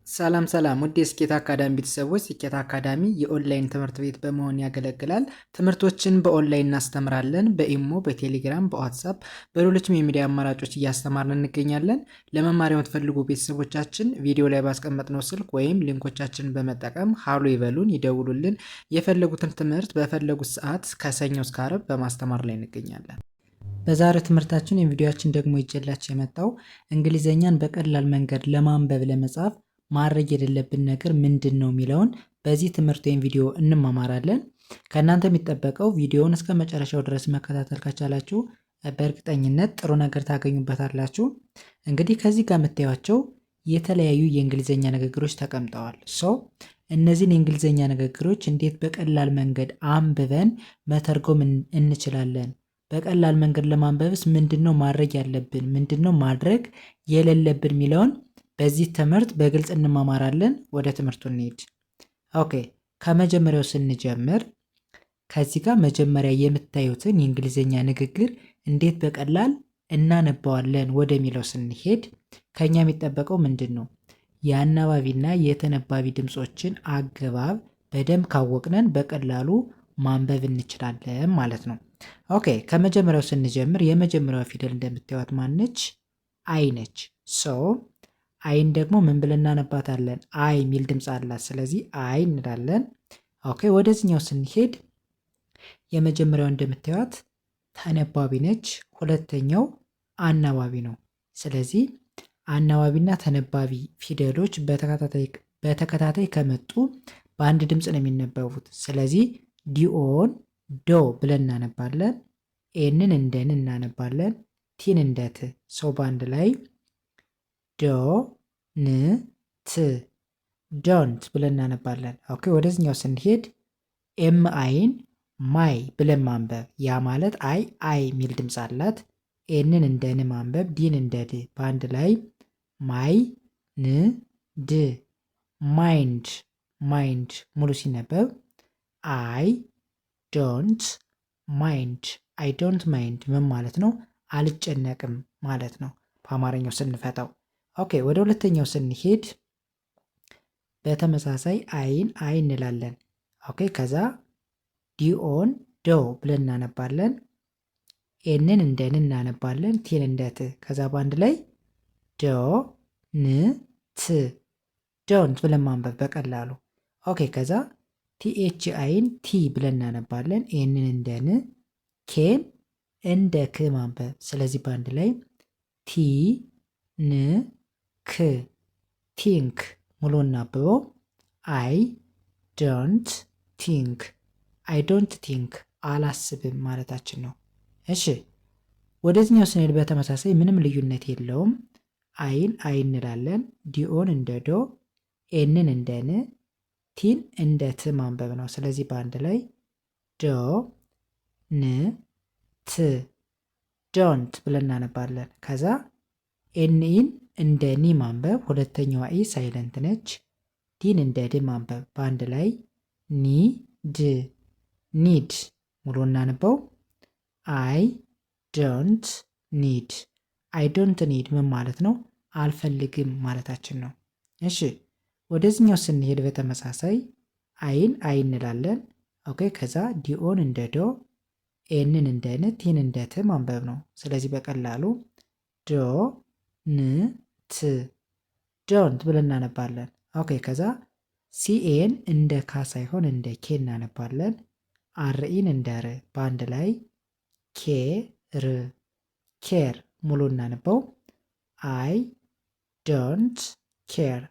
ሰላም ሰላም ውድ የስኬት አካዳሚ ቤተሰቦች፣ ስኬት አካዳሚ የኦንላይን ትምህርት ቤት በመሆን ያገለግላል። ትምህርቶችን በኦንላይን እናስተምራለን። በኢሞ፣ በቴሌግራም፣ በዋትሳፕ፣ በሌሎችም የሚዲያ አማራጮች እያስተማርን እንገኛለን። ለመማር የምትፈልጉ ቤተሰቦቻችን ቪዲዮ ላይ ባስቀመጥነው ስልክ ወይም ሊንኮቻችንን በመጠቀም ሀሎ ይበሉን፣ ይደውሉልን። የፈለጉትን ትምህርት በፈለጉት ሰዓት ከሰኞ እስከ ዓርብ በማስተማር ላይ እንገኛለን። በዛሬው ትምህርታችን የቪዲዮአችን ደግሞ ይዤላችሁ የመጣው እንግሊዘኛን በቀላል መንገድ ለማንበብ ለመጻፍ ማድረግ የሌለብን ነገር ምንድን ነው የሚለውን በዚህ ትምህርት ወይም ቪዲዮ እንማማራለን። ከእናንተ የሚጠበቀው ቪዲዮውን እስከ መጨረሻው ድረስ መከታተል ከቻላችሁ በእርግጠኝነት ጥሩ ነገር ታገኙበታላችሁ። እንግዲህ ከዚህ ጋር የምታዩቸው የተለያዩ የእንግሊዘኛ ንግግሮች ተቀምጠዋል። እነዚህን የእንግሊዘኛ ንግግሮች እንዴት በቀላል መንገድ አንብበን መተርጎም እንችላለን? በቀላል መንገድ ለማንበብስ ምንድነው ማድረግ ያለብን፣ ምንድነው ማድረግ የሌለብን የሚለውን በዚህ ትምህርት በግልጽ እንማማራለን። ወደ ትምህርቱ እንሂድ። ኦኬ፣ ከመጀመሪያው ስንጀምር ከዚህ ጋር መጀመሪያ የምታዩትን የእንግሊዘኛ ንግግር እንዴት በቀላል እናነባዋለን ወደሚለው ስንሄድ ከኛ የሚጠበቀው ምንድን ነው? የአናባቢና የተነባቢ ድምፆችን አገባብ በደንብ ካወቅነን በቀላሉ ማንበብ እንችላለን ማለት ነው። ኦኬ፣ ከመጀመሪያው ስንጀምር የመጀመሪያው ፊደል እንደምታዩት ማነች? አይ ነች። አይን ደግሞ ምን ብለን እናነባታለን? አይ የሚል ድምፅ አላት። ስለዚህ አይ እንላለን። ኦኬ፣ ወደዚህኛው ስንሄድ የመጀመሪያው እንደምታዩት ተነባቢ ነች። ሁለተኛው አናባቢ ነው። ስለዚህ አናባቢና ተነባቢ ፊደሎች በተከታታይ ከመጡ በአንድ ድምፅ ነው የሚነበቡት። ስለዚህ ዲኦን ዶ ብለን እናነባለን። ኤንን እንደን እናነባለን። ቲን እንደ ት። በአንድ ላይ ዶ ን ት ዶንት ብለን እናነባለን። ኦኬ፣ ወደዚህኛው ስንሄድ ኤም አይን ማይ ብለን ማንበብ። ያ ማለት አይ የሚል ድምፅ አላት። ኤንን እንደ ን ማንበብ፣ ዲን እንደ ድ። በአንድ ላይ ማይ ን ድ ማይንድ ማይንድ ሙሉ ሲነበብ አይ ዶንት ማይንድ አይ ዶንት ማይንድ ምን ማለት ነው? አልጨነቅም ማለት ነው በአማርኛው ስንፈታው። ኦኬ፣ ወደ ሁለተኛው ስንሄድ በተመሳሳይ አይን አይ እንላለን። ኦኬ፣ ከዛ ዲኦን ዶ ብለን እናነባለን። ኤንን እንደ ን እናነባለን። ቲን እንደ ት። ከዛ በአንድ ላይ ዶ ን ት ዶንት ብለን ማንበብ በቀላሉ። ኦኬ፣ ከዛ ቲኤች አይን ቲ ብለን እናነባለን። ኤንን እንደ ን፣ ኬን እንደ ክ ማንበብ። ስለዚህ በአንድ ላይ ቲ ን ክ ቲንክ ሙሉ እናብበው። አይ ዶንት ቲንክ አይ ዶንት ቲንክ አላስብም ማለታችን ነው። እሺ፣ ወደዚህኛው ስንሄድ በተመሳሳይ ምንም ልዩነት የለውም። አይን አይ እንላለን። ዲኦን እንደ ዶ፣ ኤንን እንደ ን፣ ቲን እንደ ት ማንበብ ነው። ስለዚህ በአንድ ላይ ዶ ን ት ዶንት ብለን እናነባለን። ከዛ ኤንኢን እንደ ኒ ማንበብ። ሁለተኛዋ ኢ ሳይለንት ነች። ዲን እንደ ድ ማንበብ። በአንድ ላይ ኒ ድ ኒድ ሙሉ እናነበው። አይ ዶንት ኒድ አይ ዶንት ኒድ ምን ማለት ነው? አልፈልግም ማለታችን ነው። እሺ፣ ወደዚህኛው ስንሄድ በተመሳሳይ አይን አይ እንላለን። ኦኬ፣ ከዛ ዲኦን እንደ ዶ፣ ኤንን እንደ ን፣ ቲን እንደ ት ማንበብ ነው። ስለዚህ በቀላሉ ዶ ን ት ዶንት ብለን እናነባለን። ኦኬ፣ ከዛ ሲኤን እንደ ካ ሳይሆን እንደ ኬ እናነባለን። አርኢን እንደ ር። በአንድ ላይ ኬ ር ኬር ሙሉ እናነበው። አይ ዶንት ኬር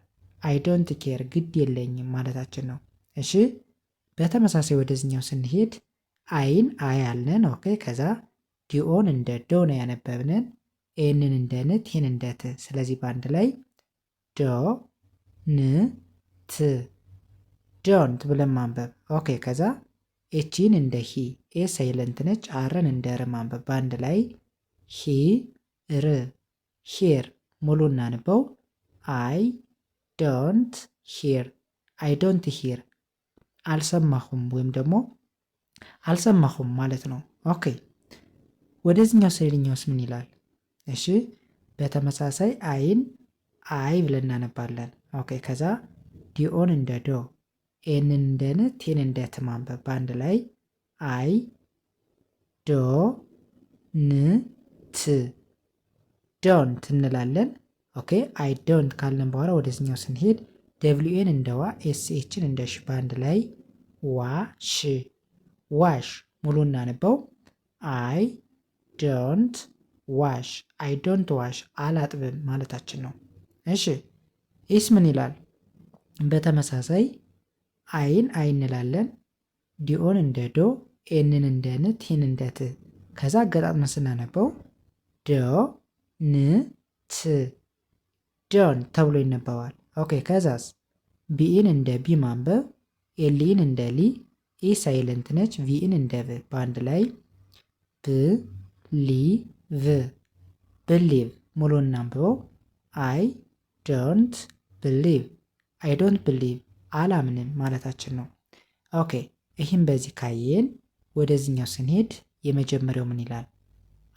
አይ ዶንት ኬር ግድ የለኝም ማለታችን ነው። እሺ፣ በተመሳሳይ ወደዚህኛው ስንሄድ አይን አይ አልነን። ኦኬ፣ ከዛ ዲኦን እንደ ዶ ነው ያነበብንን። ኤንን እንደ ን፣ ቲን እንደ ት። ስለዚህ በአንድ ላይ ዶ ን ት ዶንት ብለን ማንበብ። ኦኬ፣ ከዛ ኤችን እንደ ሂ፣ ኤ ሳይለንት ነች። አርን እንደ ር ማንበብ። በአንድ ላይ ሂ ር ሂር ሙሉ እናንበው። አይ ዶንት ሂር አይ ዶንት ሂር አልሰማሁም ወይም ደግሞ አልሰማሁም ማለት ነው። ኦኬ፣ ወደዚህኛው ስዕልኛውስ ምን ይላል? እሺ፣ በተመሳሳይ አይን አይ ብለን እናነባለን። ኦኬ ከዛ ዲኦን እንደ ዶ፣ ኤንን እንደ ን፣ ቲን እንደ ት ማንበብ በአንድ ላይ አይ ዶ ን ት ዶንት እንላለን። ኦኬ አይ ዶንት ካለን በኋላ ወደዚህኛው ስንሄድ ደብሊዩኤን እንደ ዋ፣ ኤስኤችን እንደ ሽ በአንድ ላይ ዋሽ ዋሽ። ሙሉ እናነበው አይ ዶንት ዋሽ፣ አይ ዶንት ዋሽ አላጥብም ማለታችን ነው። እሺ ኢስ ምን ይላል? በተመሳሳይ አይን አይ እንላለን። ዲኦን እንደ ዶ፣ ኤንን እንደ ን፣ ቲን እንደ ት። ከዛ አገጣጥመን ስናነበው ዶ ን ት ዶን ተብሎ ይነበባል። ኦኬ ከዛስ ቢኢን እንደ ቢ ማንበብ፣ ኤልኢን እንደ ሊ፣ ኢ ሳይለንት ነች፣ ቪኢን እንደ ቭ በአንድ ላይ ብ ሊ ቭ ብሊቭ። ሙሉ እናንብበው አይ ዶንት ብሊቭ፣ አይ ዶንት ብሊቭ አላምንም ማለታችን ነው። ኦኬ ይህም በዚህ ካየን ወደዚህኛው ስንሄድ የመጀመሪያው ምን ይላል?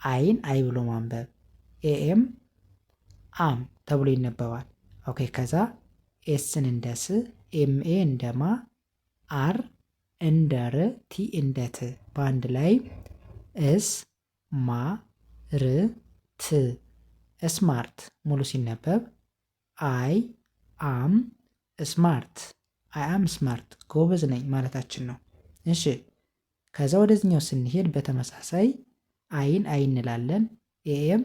አይን አይ ብሎ ማንበብ፣ ኤኤም አም ተብሎ ይነበባል። ኦኬ ከዛ ኤስን እንደ ስ፣ ኤምኤ እንደ ማ፣ አር እንደ ር፣ ቲ እንደ ት በአንድ ላይ እስ ማ ር ት ስማርት። ሙሉ ሲነበብ አይ አም ስማርት፣ አይ አም ስማርት ጎበዝ ነኝ ማለታችን ነው። እሺ ከዛ ወደዚህኛው ስንሄድ በተመሳሳይ አይን አይ እንላለን። ኤኤም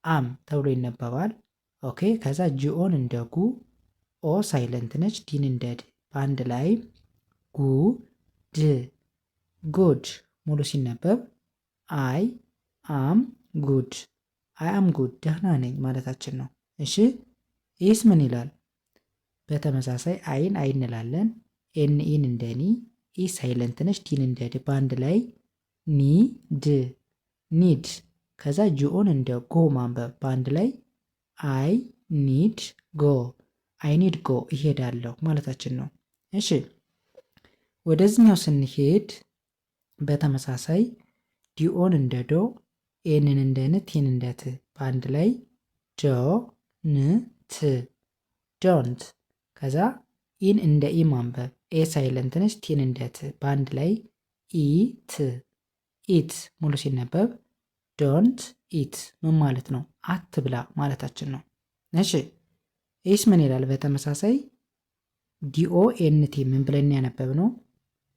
አም ተብሎ ይነበባል። ኦኬ ከዛ ጂኦን እንደ ጉ፣ ኦ ሳይለንት ነች፣ ዲን እንደ ድ በአንድ ላይ ጉ ድ ጉድ። ሙሉ ሲነበብ አይ አም ጉድ፣ አይ አም ጉድ ደህና ነኝ ማለታችን ነው። እሺ ይህስ ምን ይላል? በተመሳሳይ አይን አይ እንላለን። ኤንኢን እንደ ኒ፣ ኢ ሳይለንት ነች፣ ዲን እንደ ድ በአንድ ላይ ኒ ድ ኒድ። ከዛ ጂኦን እንደ ጎ ማንበብ በአንድ ላይ አይ ኒድ ጎ፣ አይ ኒድ ጎ ይሄዳለሁ ማለታችን ነው። እሺ ወደዚህኛው ስንሄድ በተመሳሳይ ዲኦን እንደ ዶ፣ ኤንን እንደ ን፣ ቲን እንደ ት በአንድ ላይ ዶ ን ት ዶንት። ከዛ ኢን እንደ ኢ ማንበብ፣ ኤ ሳይለንት ነች፣ ቲን እንደ ት በአንድ ላይ ኢት ኢት። ሙሉ ሲነበብ ዶንት ኢት ምን ማለት ነው? አትብላ ማለታችን ነው። እሺ ይህስ ምን ይላል? በተመሳሳይ ዲኦ ኤንቲ ምን ብለን ያነበብ ነው?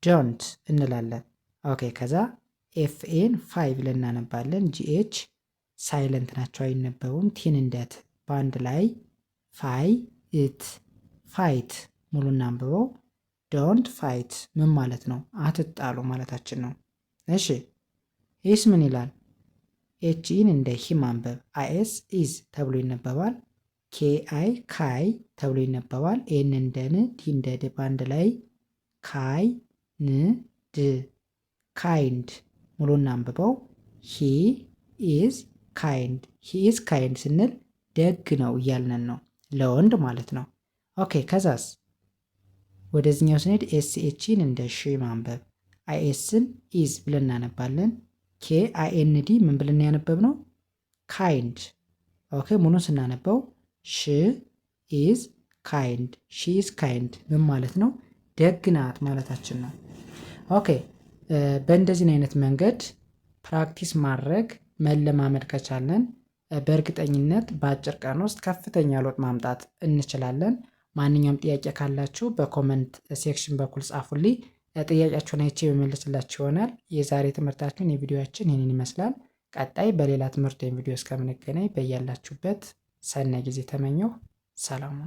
ዶንት እንላለን። ኦኬ ከዛ ኤፍኤን ፋይ ብለን እናነባለን። ጂኤች ሳይለንት ናቸው አይነበቡም። ቲን እንደት በአንድ ላይ ፋይ ኢት ፋይት። ሙሉ እናንብበው ዶንት ፋይት ምን ማለት ነው? አትጣሉ ማለታችን ነው። እሺ ይህስ ምን ይላል? ኤችኢን እንደ ሂ ማንበብ፣ አይኤስ ኢዝ ተብሎ ይነበባል። ኬአይ ካይ ተብሎ ይነበባል። ኤን እንደ ን፣ ዲ እንደ ድ በአንድ ላይ ካይ ን ድ ካይንድ። ሙሉ እናንብበው ሂ ኢዝ ካይንድ። ሂ ኢዝ ካይንድ ስንል ደግ ነው እያልነን ነው፣ ለወንድ ማለት ነው። ኦኬ ከዛስ ወደዚህኛው ስንሄድ ኤስኤችን እንደ ሺ ማንበብ፣ አይኤስን ኢዝ ብለን እናነባለን። ኬ አይኤንዲ ምን ብለን ያነበብ ነው? ካይንድ። ኦኬ ሙሉን ስናነበው ሺ ኢዝ ካይንድ፣ ሺ ኢዝ ካይንድ ምን ማለት ነው? ደግ ናት ማለታችን ነው። ኦኬ በእንደዚህ አይነት መንገድ ፕራክቲስ ማድረግ መለማመድ ከቻለን በእርግጠኝነት በአጭር ቀን ውስጥ ከፍተኛ ለውጥ ማምጣት እንችላለን። ማንኛውም ጥያቄ ካላችሁ በኮመንት ሴክሽን በኩል ጻፉልኝ። ጥያቄያችሁን አይቼ በመልስላችሁ ይሆናል። የዛሬ ትምህርታችን የቪዲዮአችን ይህንን ይመስላል። ቀጣይ በሌላ ትምህርት ወይም ቪዲዮ እስከምንገናኝ በያላችሁበት ሰናይ ጊዜ ተመኘሁ። ሰላም።